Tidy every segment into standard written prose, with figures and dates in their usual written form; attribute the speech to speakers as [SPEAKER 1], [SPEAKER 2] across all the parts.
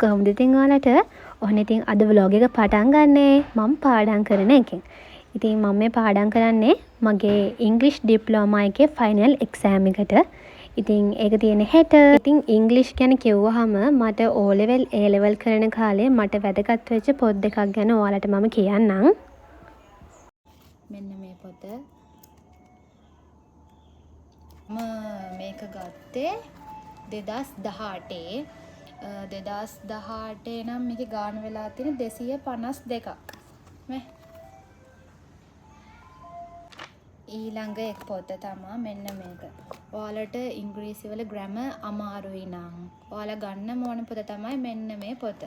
[SPEAKER 1] කොහොමද ඉතින් ඔයාලට? ඔන්න ඉතින් අද vlog එක පටන් ගන්නේ මම පාඩම් කරන එකෙන්. ඉතින් මම මේ පාඩම් කරන්නේ මගේ ඉංග්‍රීසි ඩිප්ලෝමා එකේ ෆයිනල් එක්සෑම් එකට. ඉතින් ඒක තියෙන්නේ හෙට. ඉතින් ඉංග්‍රීසි ගැන කිව්වහම මට O level A level කරන කාලේ මට වැදගත් වෙච්ච පොත් දෙකක් ගැන ඔයාලට මම කියන්නම්. මෙන්න මේ පොත. මේක ගත්තේ 2018 2018 නම් මේකේ ගාන වෙලා තියෙන 252ක් මේ ඊළඟ එක පොත තමයි මෙන්න මේක. ඔයාලට ඉංග්‍රීසි වල ග්‍රැමර් අමාරුයි නම් ඔයාලා ගන්න ඕන පොත තමයි මෙන්න මේ පොත.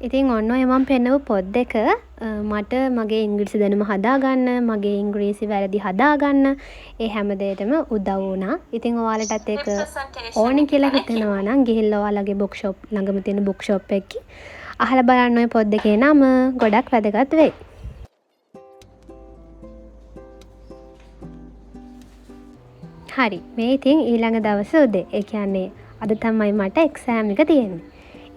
[SPEAKER 1] ඉතින් ඔන්න ඔය මම පෙන්නපු පොත් දෙක මට මගේ ඉංග්‍රීසි දැනුම හදාගන්න, මගේ ඉංග්‍රීසි වැරදි හදාගන්න ඒ හැම දෙයකටම උදව් වුණා. ඉතින් ඔයාලටත් ඒක ඕනි කියලා හිතෙනවා නම් ගිහිල්ලා ඔයාලගේ බුක් ෂොප් ළඟම තියෙන බුක් ෂොප් එකේ අහලා බලන්න ඔය පොත් දෙකේ නම ගොඩක් වැදගත් වෙයි. හරි මේ ඉතින් ඊළඟ දවසේ උදේ. ඒ කියන්නේ අද තමයි මට එක්සෑම් එක තියෙන්නේ.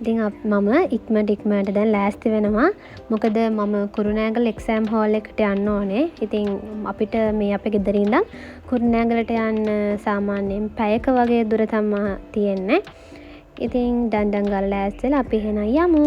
[SPEAKER 1] ඉතින් මම ඉක්මනට දැන් ලෑස්ති වෙනවා. මොකද මම කුරුණෑගල එක්සෑම් හෝල් එකට යන්න ඕනේ. ඉතින් අපිට මේ අපේ ගෙදරින් ඉඳන් කුරුණෑගලට යන්න සාමාන්‍යයෙන් පැයක වගේ දුර තමයි තියෙන්නේ. ඉතින් දණ්ඩන් ගාලා ලෑස්ති වෙලා අපි එහෙනම් යමු.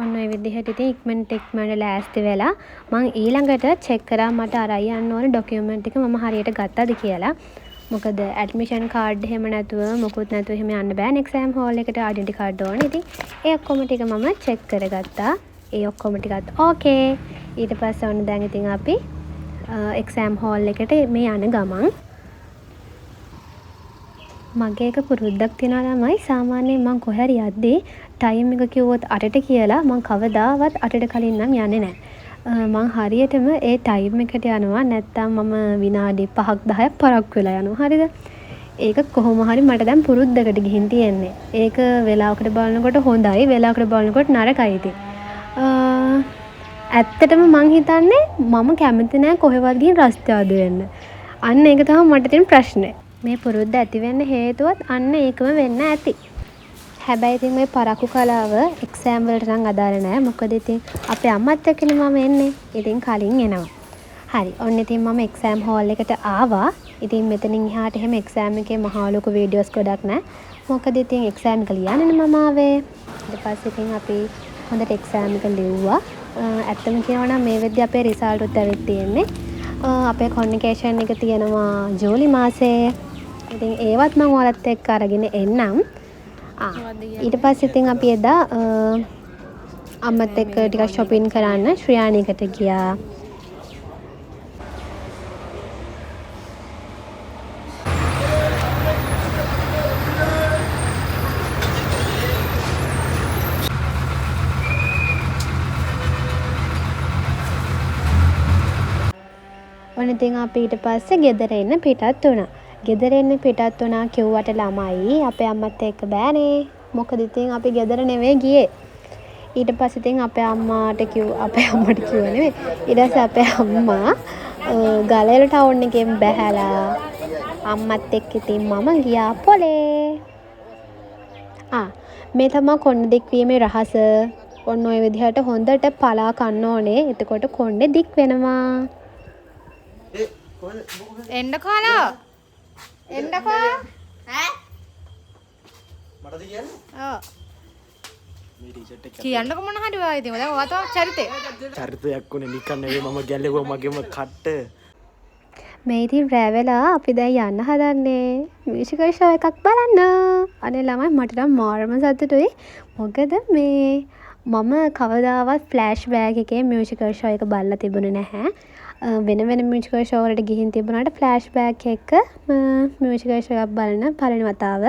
[SPEAKER 1] ඔන්න ඔය විදිහට ඉතින් ඉක්මනට ලෑස්ති වෙලා මං ඊළඟට චෙක් කරා මට අරයි යන්න ඕන ඩොකියුමන්ට් එක මම හරියට ගත්තද කියලා. මොකද ඇඩ්මිෂන් කාඩ් එහෙම නැතුව මොකුත් නැතුව එහෙම යන්න බෑනේ එක්සෑම් හෝල් එකට ඩෙන්ටි කාඩ් ඕනේ. ඉතින් ඒ ඔක්කොම ටික මම චෙක් කරගත්තා. ඒ ඔක්කොම ටිකත් ඕකේ. ඊට පස්සේ ඔන්න දැන් ඉතින් අපි එක්සෑම් හෝල් එකට මේ යන ගමන් මගේ එක පුරුද්දක් තියෙනවා තමයි සාමාන්‍යයෙන් මං කොහේ හරි යද්දී ටයිම් එක කිව්වොත් 8ට කියලා මං කවදාවත් 8ට කලින් නම් යන්නේ නැහැ. මං හරියටම ඒ ටයිම් එකට යනවා නැත්තම් මම විනාඩි 5ක් 10ක් පරක්කු වෙලා යනවා. හරිද? ඒක කොහොම හරි මට දැන් පුරුද්දකට ගිහින් තියෙන්නේ. ඒක වෙලාවකට බලනකොට හොඳයි, වෙලාවකට බලනකොට නරකයි ඉතින්. ඇත්තටම මං හිතන්නේ මම කැමති නැහැ කොහෙවත් ගිහින් රස්ති ආදු වෙන්න. අන්න ඒක තමයි මට තියෙන ප්‍රශ්නේ. මේ පුරුද්ද ඇති වෙන්න හේතුවත් අන්න ඒකම වෙන්න ඇති. හැබැයි ඉතින් මේ පරක්කු කලාව එක්සෑම් වලට නම් අදාළ නැහැ. මොකද ඉතින් අපේ අම්මත් එක්කනේ මම එන්නේ. ඉතින් කලින් එනවා. හරි. ඔන්න ඉතින් මම එක්සෑම් හෝල් එකට ආවා. ඉතින් මෙතනින් එහාට එහෙම එක්සෑම් එකේ මහා ලොකු වීඩියෝස් ගොඩක් නැහැ. මොකද ඉතින් එක්සෑම් එක ලියන්නනේ මම ආවේ. ඊට පස්සේ ඉතින් අපි හොඳට එක්සෑම් එක ලිව්වා. ඇත්තම කියනවා නම් මේ වෙද්දී අපේ රිසල්ට් උත් ඇවිත් තියෙන්නේ. අපේ කොමියුනිකේෂන් එක තියෙනවා ජූලි මාසේ. ඉතින් ඒවත් මම ඔයාලත් එක්ක අරගෙන එන්නම්. ඊට පස්සේ ඉතින් අපි එදා අම්මත් එක්ක ටිකක් shopping කරන්න ශ්‍රියාණිකට ගියා. ඔන්න ඉතින් අපි ඊට පස්සේ ගෙදර එන්න පිටත් වුණා. ගෙදර එන්න පිටත් වුණා කිව්වට ළමයි අපේ අම්මත් එක්ක බෑනේ. මොකද ඉතින් අපි ගෙදර නෙවෙයි ගියේ. ඊට පස්සේ ඉතින් අපේ අම්මට කිව්වා නෙවෙයි. ඊට පස්සේ අපේ අම්මා ගලේල ටවුන් එකෙන් බැහැලා අම්මත් එක්ක ඉතින් මම ගියා පොලේ. මේ තමයි කොණ්ඩේ දික් වීමේ රහස. ඔන්න ඔය විදිහට හොඳට පලා කන්න ඕනේ. එතකොට කොණ්ඩේ දික් වෙනවා. එන්නකෝ එන්නකෝ ඈ මටද කියන්නේ? ඔව් මේ ටී-ෂර්ට් එක කියන්නකො මොන හරි ඔයා ඉතින් දැන් ඔයා තමයි චරිතයක් උනේ නිකන් නෙවෙයි මම ගැලෙවුවා මගේම කට්ට. මේ ඉතින් රෑ වෙලා අපි දැන් යන්න හදන්නේ මියුසිකල් ෂෝ එකක් බලන්න. අනේ ළමයි මට නම් මාරම සතුටුයි. මොකද මේ මම කවදාවත් ෆ්ලෑෂ් බෑග් එකේ මියුසිකල් ෂෝ එක බලලා තිබුණේ නැහැ. වෙන මියුසිකල් ෂෝ වලට ගිහින් තිබුණාට ෆ්ලෑෂ් බෑග් එක මියුසිකල් ෂෝ එකක් බලන පළවෙනි වතාව.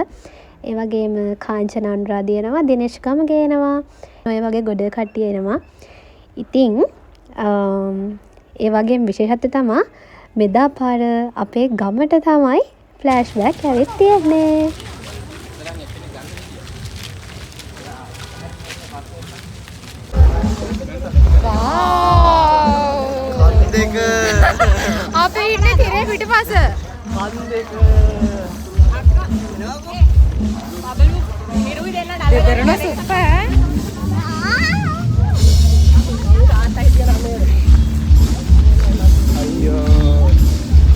[SPEAKER 1] ඒ වගේම කාංචන අනුරාධ එනවා, දිනේෂ් ගමගේ එනවා. ඔය වගේ ගොඩ කට්ටිය එනවා. ඉතින් ඒ වගේම විශේෂත්වය තමයි මෙදා පාර අපේ ගමට තමයි ෆ්ලෑෂ් බෑග් ඇවිත් තියෙන්නේ.
[SPEAKER 2] දෙක
[SPEAKER 1] අපේ ඉන්නේ තිරේ පිටපස.
[SPEAKER 2] කන් දෙක
[SPEAKER 1] දෙදරන සුප්ප
[SPEAKER 2] අයියෝ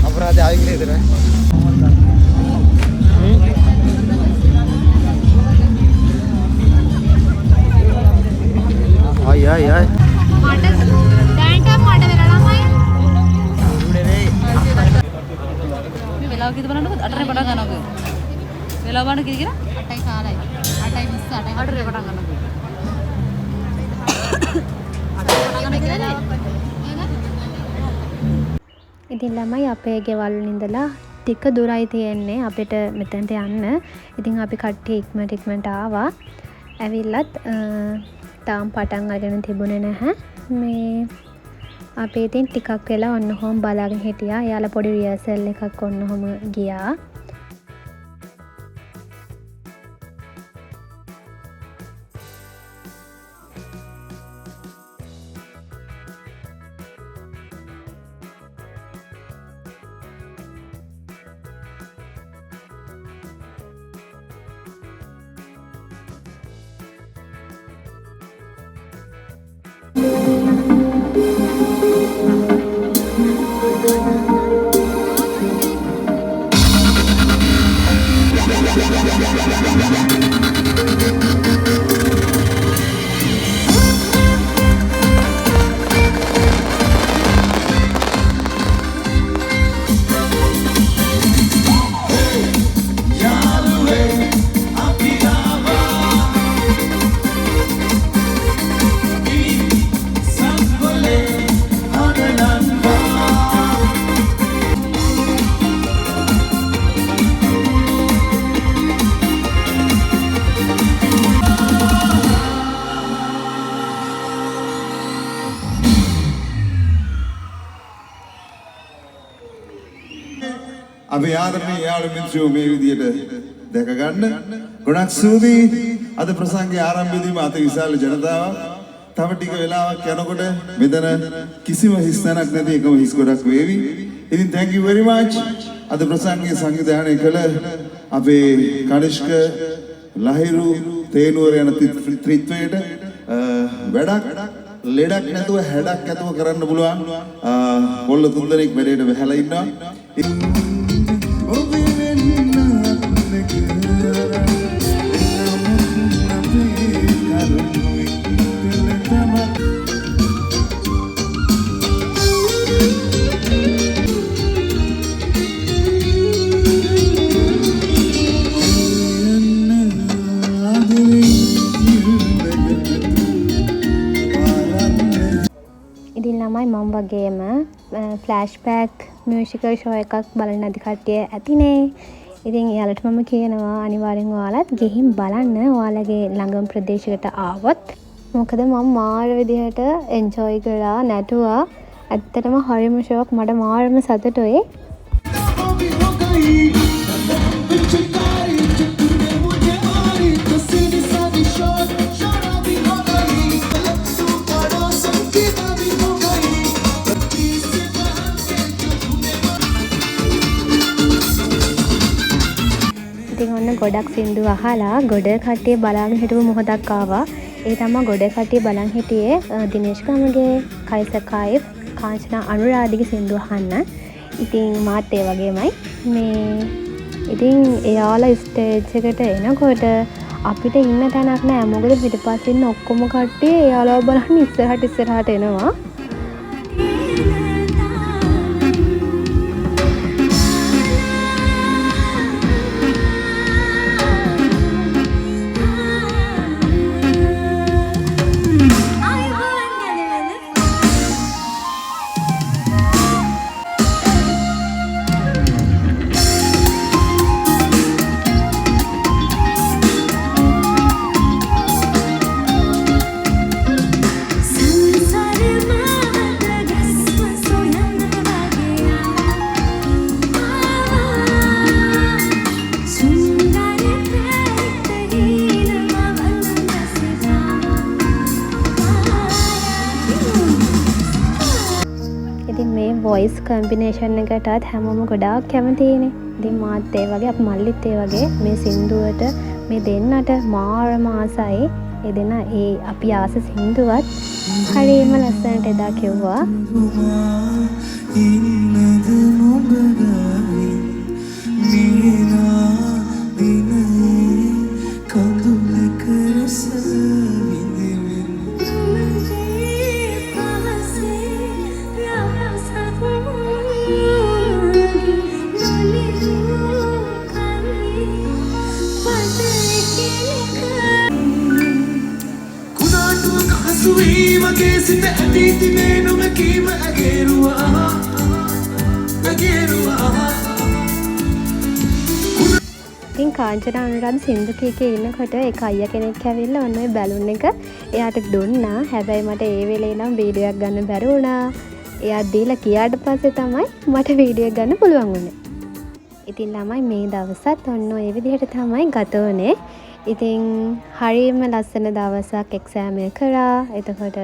[SPEAKER 2] අපරාධ ආයි කියලා හිතන ආයි ආයි ආයි
[SPEAKER 1] මට දැන්ට මට වෙලා ළමයි
[SPEAKER 2] නෙවෙයි
[SPEAKER 3] මේ වෙලාව කීයද බලන්නකො 8ට පටන් ගන්නකො වෙලාව බලන්න කීයද කියලා
[SPEAKER 1] 8යි කාලයි 8යි 20 8යි
[SPEAKER 3] 8ට පටන් ගන්නකො
[SPEAKER 4] ඉතින් ළමයි අපේ ගෙවල් වල ඉඳලා ටික දුරයි තියෙන්නේ අපිට මෙතනට යන්න. ඉතින් අපි කට්ටිය ඉක්මනට ආවා. ඇවිල්ලත් තාම පටන් අරගෙන තිබුණේ නැහැ. මේ අපි ඉතින් ටිකක් වෙලා ඔන්න ඔහොම බලාගෙන හිටියා. එයාලා පොඩි රිහර්සල් එකක් ඔන්න ඔහොම ගියා.
[SPEAKER 5] අපේ ආදරණීය යාළු මිත්‍රයෝ මේ විදියට දැක ගන්න ගොඩක් ස්තුතියි. අද ප්‍රසංගයේ ආරම්භයේදීම අත විශාල ජනතාවක් තව ටික වෙලාවක් යනකොට මෙතන කිසිම හිස් තැනක් නැති එකම හිස් ගොඩක් වේවි. ඉතින් thank you very much. අද ප්‍රසංගයේ සංවිධානය කළ අපේ කනිෂ්ක ලහිරු තේනුවර යන ත්‍රිත්වයට වැඩක් ලෙඩක් නැතුව හැඩක් ඇතුව කරන්න පුළුවන් පොල්ල තුන්දෙනෙක් වැඩේට වැහැලා ඉන්නවා.
[SPEAKER 4] ඉතින් ළමයි මම වගේම ෆ්ලෑෂ් බෑක් මියුසිකල් ෂෝ එකක් බලන්න නැති කට්ටිය ඇතිනේ. ඉතින් එයාලට මම කියනවා අනිවාර්යෙන් ඔයාලත් ගිහින් බලන්න ඔයාලගේ ළඟම ප්‍රදේශයකට ආවොත්. මොකද මම මාර විදිහට එන්ජොයි කරලා නැටුවා. ඇත්තටම හරිම ෂෝක් මට මාරම සතුටුයි. ඉතින් ඔන්න ගොඩක් සින්දු අහලා ගොඩ කට්ටිය බලාගෙන හිටපු මොහොතක් ආවා. ඒ තමයි ගොඩ කට්ටිය බලන් හිටියේ දිනේෂ් ගමගේ, කයිසකයිෆ්, කාංචනා අනුරාධිගේ සින්දු අහන්න. ඉතින් මාත් ඒ වගේමයි. මේ ඉතින් එයාලා ස්ටේජ් එකට එනකොට අපිට ඉන්න තැනක් නෑ. මොකද පිටපස්සේ ඉන්න ඔක්කොම කට්ටිය එයාලව බලන්න ඉස්සරහට එනවා.
[SPEAKER 6] संसार में
[SPEAKER 4] වොයිස් කම්බිනේෂන් එකටත් හැමෝම ගොඩාක් කැමතියිනේ. ඉතින් මාත් ඒ වගේ අපේ මල්ලිත් ඒ වගේ මේ සින්දුවට මේ දෙන්නට මාරම ආසයි. ඒ දෙන්න ඒ අපි ආස සින්දුවත් හරියම ලස්සනට එදා කිව්වා. ඉතින් කාංචනා අනුරාධ සින්දු කීකේ ඉන්නකොට ඒක අයියා කෙනෙක් ඇවිල්ලා ඔන්න ඔය බැලුන් එක එයාට දුන්නා. හැබැයි මට ඒ වෙලේ නම් වීඩියෝ එකක් ගන්න බැරි වුණා. එයා දීලා කියාට පස්සේ තමයි මට වීඩියෝ එක ගන්න පුළුවන් වුණේ. ඉතින් ළමයි මේ දවසත් ඔන්න ඔය විදිහට තමයි ගත වුනේ. ඉතින් හරියම ලස්සන දවසක් එක්සෑම් එක කරා. එතකොට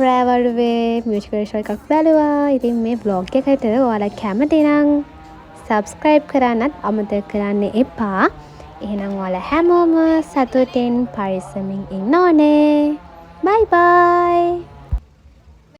[SPEAKER 4] රෑවරුවේ මියුසිකල් ෂෝ එකක් බැලුවා. ඉතින් මේ vlog එකට ඔයාලා කැමති නම් subscribe කරන්නත් අමතක කරන්න එපා. එහෙනම් ඔයාලා හැමෝම සතුටින් පරිස්සමින් ඉන්න ඕනේ. bye bye.